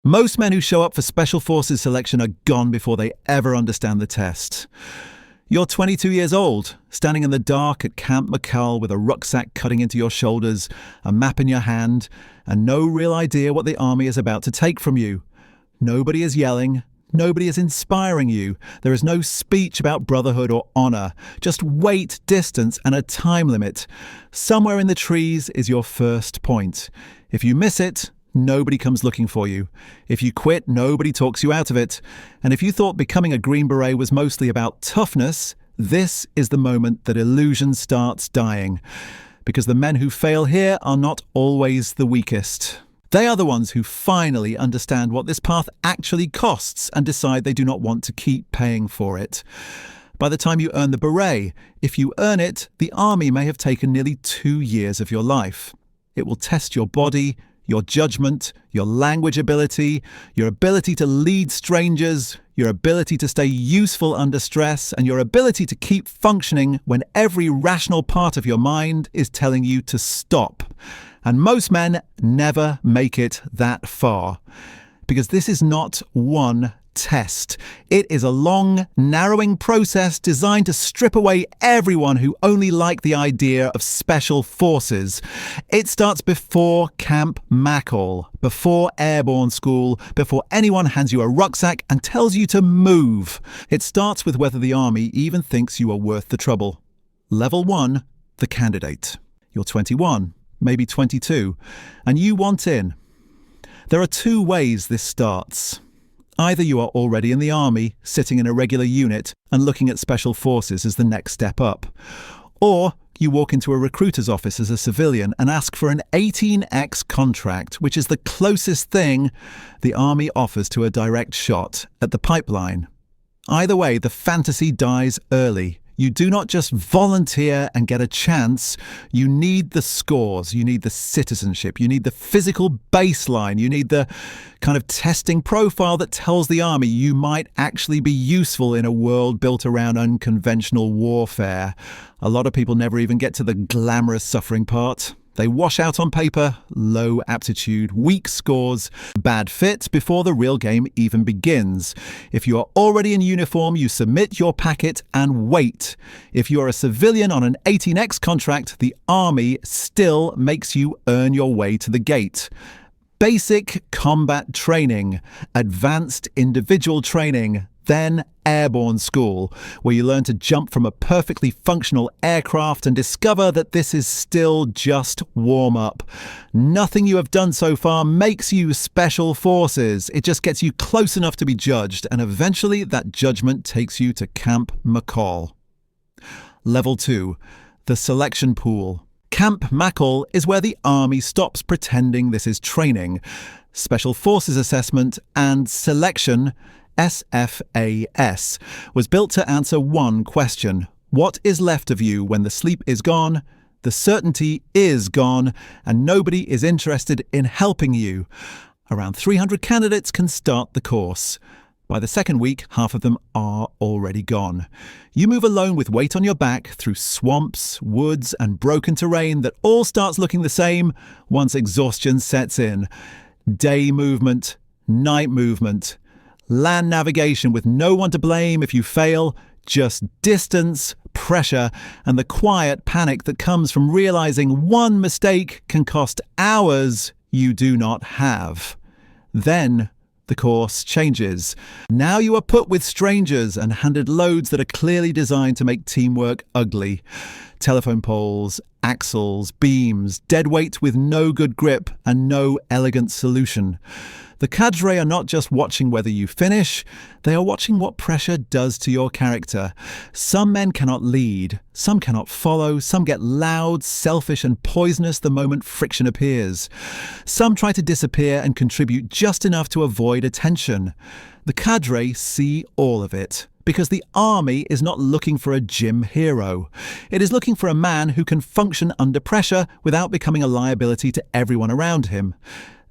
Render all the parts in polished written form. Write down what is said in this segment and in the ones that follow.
Most men who show up for Special Forces selection are gone before they ever understand the test. You're 22 years old, standing in the dark at Camp McCall with a rucksack cutting into your shoulders, a map in your hand, and no real idea what the army is about to take from you. Nobody is yelling. Nobody is inspiring you. There is no speech about brotherhood or honor. Just weight, distance, and a time limit. Somewhere in the trees is your first point. If you miss it, nobody comes looking for you. If you quit, nobody talks you out of it. And if you thought becoming a Green Beret was mostly about toughness, this is the moment that illusion starts dying. Because the men who fail here are not always the weakest. They are the ones who finally understand what this path actually costs and decide they do not want to keep paying for it. By the time you earn the beret, if you earn it, the army may have taken nearly 2 years of your life. It will test your body, your judgment, your language ability, your ability to lead strangers, your ability to stay useful under stress, and your ability to keep functioning when every rational part of your mind is telling you to stop. And most men never make it that far. Because this is not one test. It is a long, narrowing process designed to strip away everyone who only like the idea of special forces. It starts before Camp McCall, before airborne school, before anyone hands you a rucksack and tells you to move. It starts with whether the army even thinks you are worth the trouble. Level 1, the candidate. You're 21, maybe 22, and you want in. There are 2 ways this starts. Either you are already in the army, sitting in a regular unit and looking at special forces as the next step up. Or you walk into a recruiter's office as a civilian and ask for an 18X contract, which is the closest thing the army offers to a direct shot at the pipeline. Either way, the fantasy dies early. You do not just volunteer and get a chance. You need the scores. You need the citizenship. You need the physical baseline. You need the kind of testing profile that tells the army you might actually be useful in a world built around unconventional warfare. A lot of people never even get to the glamorous suffering part. They wash out on paper, low aptitude, weak scores, bad fit before the real game even begins. If you are already in uniform, you submit your packet and wait. If you are a civilian on an 18X contract, the army still makes you earn your way to the gate. Basic combat training, advanced individual training, then airborne school, where you learn to jump from a perfectly functional aircraft and discover that this is still just warm-up. Nothing you have done so far makes you special forces. It just gets you close enough to be judged, and eventually that judgment takes you to Camp McCall. Level 2, the selection pool. Camp McCall is where the army stops pretending this is training. Special Forces Assessment and Selection, SFAS, was built to answer one question. What is left of you when the sleep is gone, the certainty is gone, and nobody is interested in helping you? Around 300 candidates can start the course. By the second week, half of them are already gone. You move alone with weight on your back through swamps, woods, and broken terrain that all starts looking the same once exhaustion sets in. Day movement, night movement, land navigation with no one to blame if you fail, just distance, pressure, and the quiet panic that comes from realizing one mistake can cost hours you do not have. Then the course changes. Now you are put with strangers and handed loads that are clearly designed to make teamwork ugly. Telephone poles, axles, beams, dead weight with no good grip and no elegant solution. The cadre are not just watching whether you finish, they are watching what pressure does to your character. Some men cannot lead, some cannot follow, some get loud, selfish and poisonous the moment friction appears. Some try to disappear and contribute just enough to avoid attention. The cadre see all of it, because the army is not looking for a gym hero. It is looking for a man who can function under pressure without becoming a liability to everyone around him.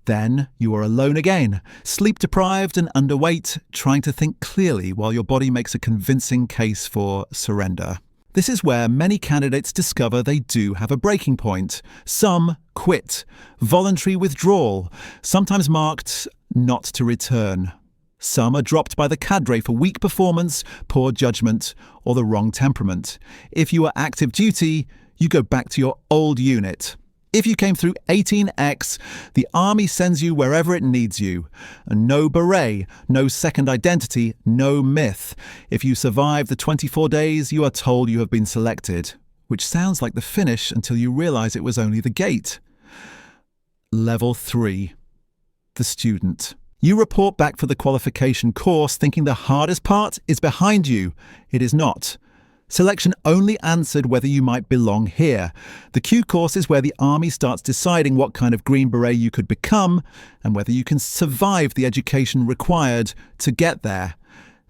Then you are alone again, sleep-deprived and underweight, trying to think clearly while your body makes a convincing case for surrender. This is where many candidates discover they do have a breaking point. Some quit. Voluntary withdrawal, sometimes marked not to return. Some are dropped by the cadre for weak performance, poor judgment, or the wrong temperament. If you are active duty, you go back to your old unit. If you came through 18X, the Army sends you wherever it needs you. No beret, no second identity, no myth. If you survive the 24 days, you are told you have been selected, which sounds like the finish until you realize it was only the gate. Level 3. The student. You report back for the qualification course thinking the hardest part is behind you. It is not. Selection only answered whether you might belong here. The Q course is where the Army starts deciding what kind of Green Beret you could become and whether you can survive the education required to get there.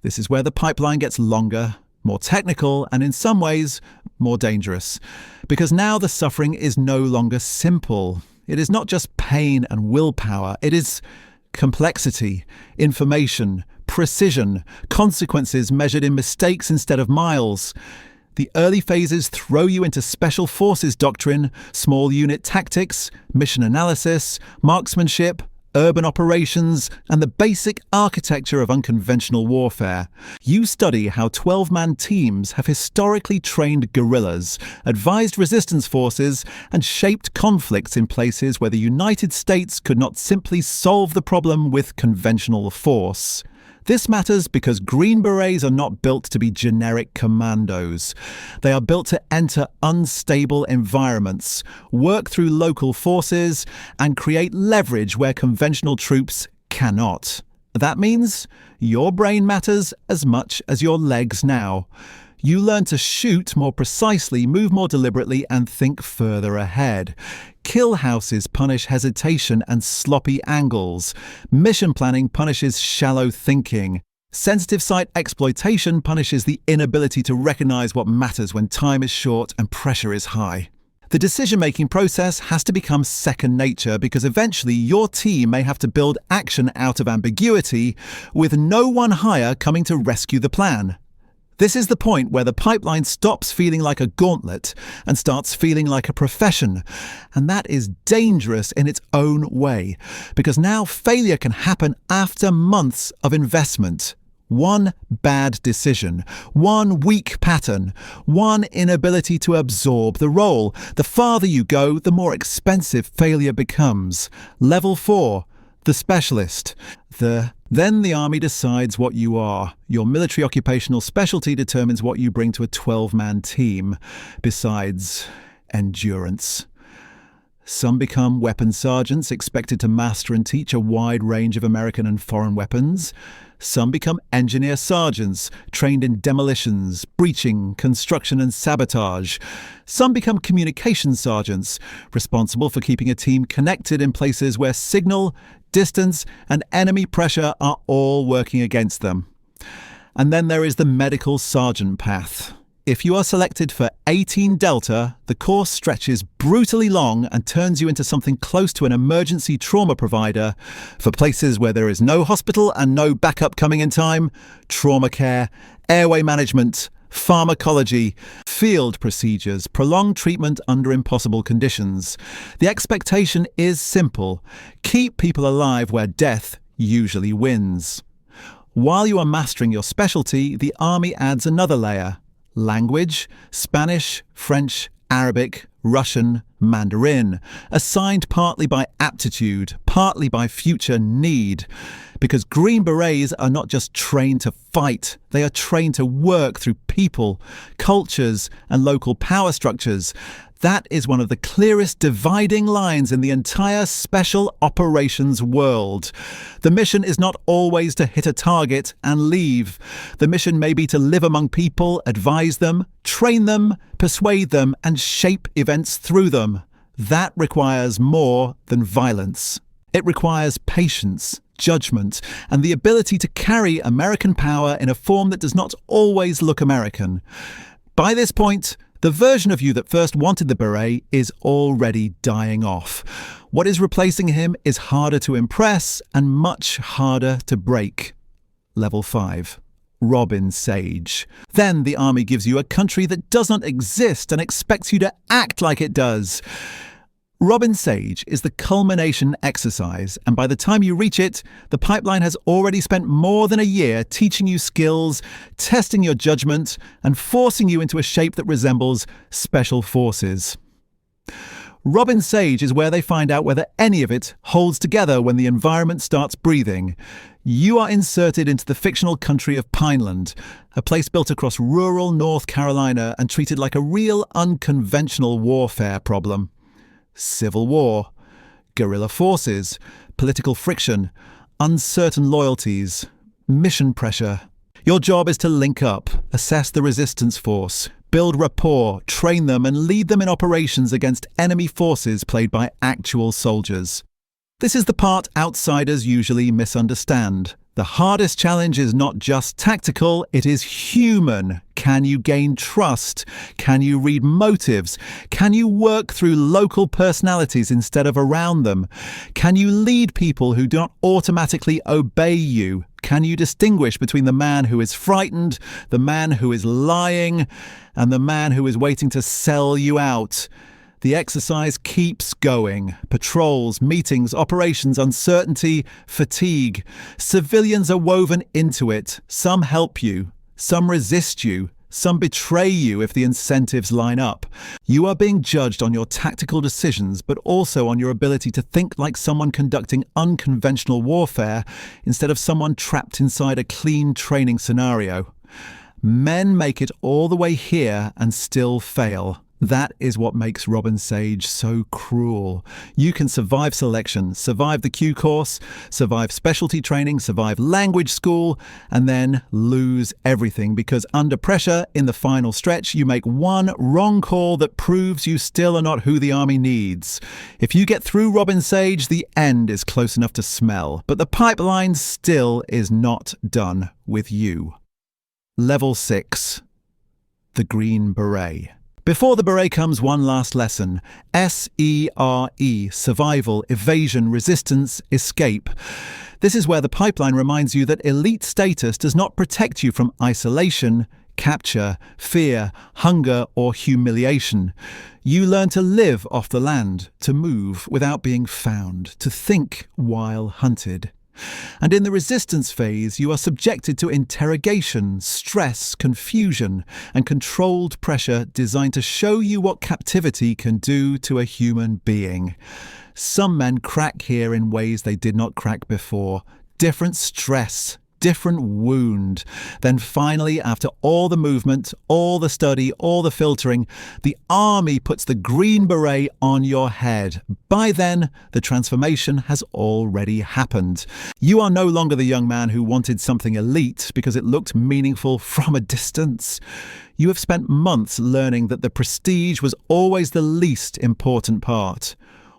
This is where the pipeline gets longer, more technical, and in some ways, more dangerous. Because now the suffering is no longer simple. It is not just pain and willpower. It is complexity, information, precision, consequences measured in mistakes instead of miles. The early phases throw you into special forces doctrine, small unit tactics, mission analysis, marksmanship, urban operations, and the basic architecture of unconventional warfare. You study how 12-man teams have historically trained guerrillas, advised resistance forces, and shaped conflicts in places where the United States could not simply solve the problem with conventional force. This matters because Green Berets are not built to be generic commandos. They are built to enter unstable environments, work through local forces, and create leverage where conventional troops cannot. That means your brain matters as much as your legs now. You learn to shoot more precisely, move more deliberately, and think further ahead. Kill houses punish hesitation and sloppy angles. Mission planning punishes shallow thinking. Sensitive site exploitation punishes the inability to recognize what matters when time is short and pressure is high. The decision-making process has to become second nature because eventually your team may have to build action out of ambiguity with no one higher coming to rescue the plan. This is the point where the pipeline stops feeling like a gauntlet and starts feeling like a profession. And that is dangerous in its own way, because now failure can happen after months of investment. One bad decision, one weak pattern, one inability to absorb the role. The farther you go, the more expensive failure becomes. Level 4. The specialist. Then the Army decides what you are. Your military occupational specialty determines what you bring to a 12-man team, besides endurance. Some become weapons sergeants, expected to master and teach a wide range of American and foreign weapons. Some become engineer sergeants, trained in demolitions, breaching, construction and sabotage. Some become communication sergeants, responsible for keeping a team connected in places where signal, distance and enemy pressure are all working against them. And then there is the medical sergeant path. If you are selected for 18 Delta, the course stretches brutally long and turns you into something close to an emergency trauma provider for places where there is no hospital and no backup coming in time, trauma care, airway management, pharmacology, field procedures, prolonged treatment under impossible conditions. The expectation is simple: keep people alive where death usually wins. While you are mastering your specialty, the Army adds another layer: language, Spanish, French, Arabic, Russian, Mandarin, assigned partly by aptitude, partly by future need. Because Green Berets are not just trained to fight, they are trained to work through people, cultures, and local power structures. That is one of the clearest dividing lines in the entire special operations world. The mission is not always to hit a target and leave. The mission may be to live among people, advise them, train them, persuade them, and shape events through them. That requires more than violence. It requires patience, judgment, and the ability to carry American power in a form that does not always look American. By this point, the version of you that first wanted the beret is already dying off. What is replacing him is harder to impress and much harder to break. Level 5. Robin Sage. Then the Army gives you a country that does not exist and expects you to act like it does. Robin Sage is the culmination exercise, and by the time you reach it, the pipeline has already spent more than a year teaching you skills, testing your judgment, and forcing you into a shape that resembles special forces. Robin Sage is where they find out whether any of it holds together when the environment starts breathing. You are inserted into the fictional country of Pineland, a place built across rural North Carolina and treated like a real unconventional warfare problem. Civil war, guerrilla forces, political friction, uncertain loyalties, mission pressure. Your job is to link up, assess the resistance force, build rapport, train them and lead them in operations against enemy forces played by actual soldiers. This is the part outsiders usually misunderstand. The hardest challenge is not just tactical, it is human. Can you gain trust? Can you read motives? Can you work through local personalities instead of around them? Can you lead people who do not automatically obey you? Can you distinguish between the man who is frightened, the man who is lying, and the man who is waiting to sell you out? The exercise keeps going. Patrols, meetings, operations, uncertainty, fatigue. Civilians are woven into it. Some help you. Some resist you. Some betray you if the incentives line up. You are being judged on your tactical decisions, but also on your ability to think like someone conducting unconventional warfare instead of someone trapped inside a clean training scenario. Men make it all the way here and still fail. That is what makes Robin Sage so cruel. You can survive selection, survive the Q course, survive specialty training, survive language school, and then lose everything because under pressure in the final stretch, you make one wrong call that proves you still are not who the army needs. If you get through Robin Sage, the end is close enough to smell, but the pipeline still is not done with you. Level 6. The Green Beret. Before the beret comes one last lesson. SERE, survival, evasion, resistance, escape. This is where the pipeline reminds you that elite status does not protect you from isolation, capture, fear, hunger, or humiliation. You learn to live off the land, to move without being found, to think while hunted. And in the resistance phase, you are subjected to interrogation, stress, confusion, and controlled pressure designed to show you what captivity can do to a human being. Some men crack here in ways they did not crack before. Different stress, different wound. Then finally, after all the movement, all the study, all the filtering, the army puts the Green Beret on your head. By then, the transformation has already happened. You are no longer the young man who wanted something elite because it looked meaningful from a distance. You have spent months learning that the prestige was always the least important part.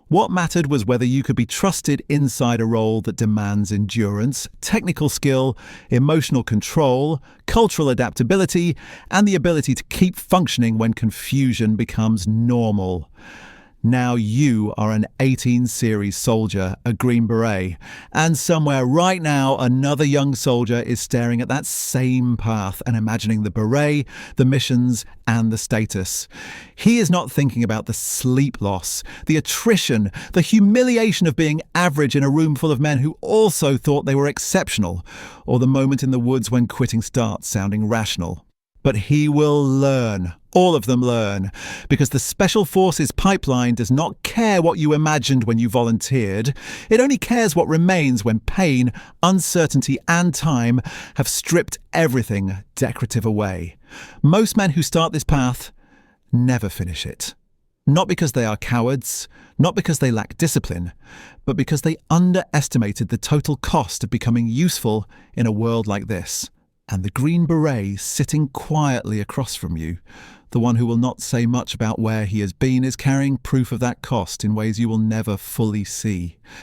What mattered was whether you could be trusted inside a role that demands endurance, technical skill, emotional control, cultural adaptability, and the ability to keep functioning when confusion becomes normal. Now you are an 18 series soldier, a Green Beret, and somewhere right now another young soldier is staring at that same path and imagining the beret, the missions, and the status. He is not thinking about the sleep loss, the attrition, the humiliation of being average in a room full of men who also thought they were exceptional, or the moment in the woods when quitting starts sounding rational. But he will learn. All of them learn, because the Special Forces pipeline does not care what you imagined when you volunteered. It only cares what remains when pain, uncertainty, and time have stripped everything decorative away. Most men who start this path never finish it. Not because they are cowards, not because they lack discipline, but because they underestimated the total cost of becoming useful in a world like this. And the Green Beret sitting quietly across from you, the one who will not say much about where he has been, is carrying proof of that cost in ways you will never fully see.